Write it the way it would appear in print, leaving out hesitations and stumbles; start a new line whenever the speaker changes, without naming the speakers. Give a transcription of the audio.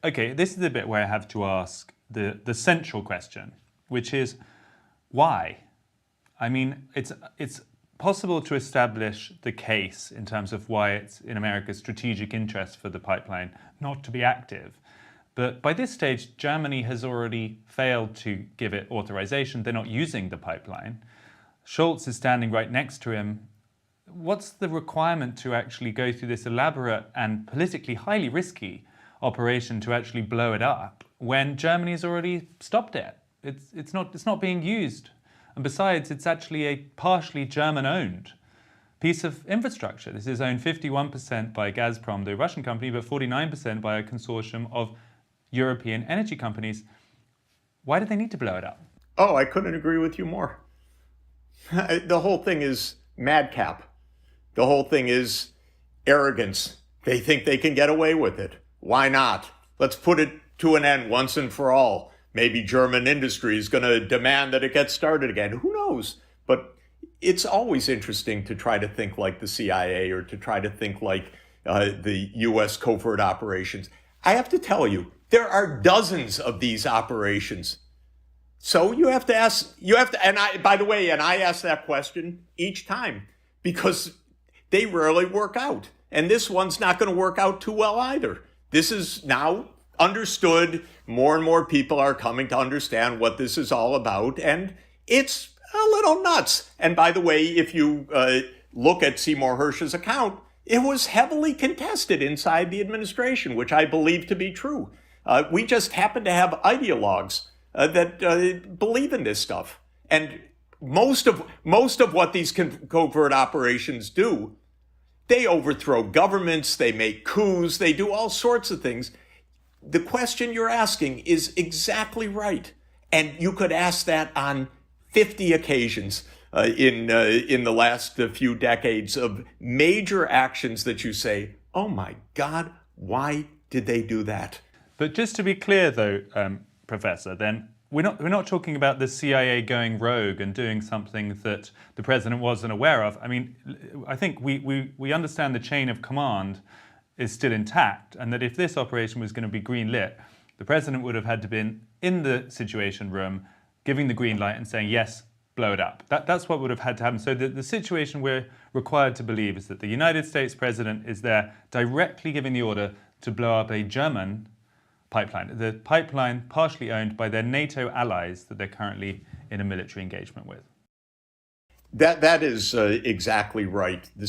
okay, this is the bit where I have to ask the central question, which is why? I mean, it's possible to establish the case in terms of why it's in America's strategic interest for the pipeline not to be active. But by this stage, Germany has already failed to give it authorization. They're not using the pipeline. Scholz is standing right next to him. What's the requirement to actually go through this elaborate and politically highly risky operation to actually blow it up when Germany has already stopped it? It's not being used. And besides, it's actually a partially German-owned piece of infrastructure. This is owned 51% by Gazprom, the Russian company, but 49% by a consortium of European energy companies. Why do they need to blow it up?
Oh, I couldn't agree with you more. The whole thing is madcap. The whole thing is arrogance. They think they can get away with it. Why not? Let's put it to an end once and for all. Maybe German industry is going to demand that it gets started again. Who knows? But it's always interesting to try to think like the CIA or to try to think like the U.S. covert operations. I have to tell you, there are dozens of these operations. So you have to ask, and by the way, I ask that question each time because they rarely work out. And this one's not going to work out too well either. This is now understood. More and more people are coming to understand what this is all about. And it's a little nuts. And by the way, if you look at Seymour Hersh's account, it was heavily contested inside the administration, which I believe to be true. We just happen to have ideologues that believe in this stuff. And most of what these covert operations do, they overthrow governments, they make coups, they do all sorts of things. The question you're asking is exactly right. And you could ask that on 50 occasions in the last few decades of major actions that you say, oh my God, why did they do that?
But just to be clear, though, Professor, then we're not talking about the CIA going rogue and doing something that the president wasn't aware of. I mean, I think we understand the chain of command is still intact, and that if this operation was going to be green-lit, the president would have had to been in the Situation Room, giving the green light and saying, yes, blow it up. That's what would have had to happen. So the situation we're required to believe is that the United States president is there directly giving the order to blow up a German pipeline, the pipeline partially owned by their NATO allies that they're currently in a military engagement with.
That is exactly right.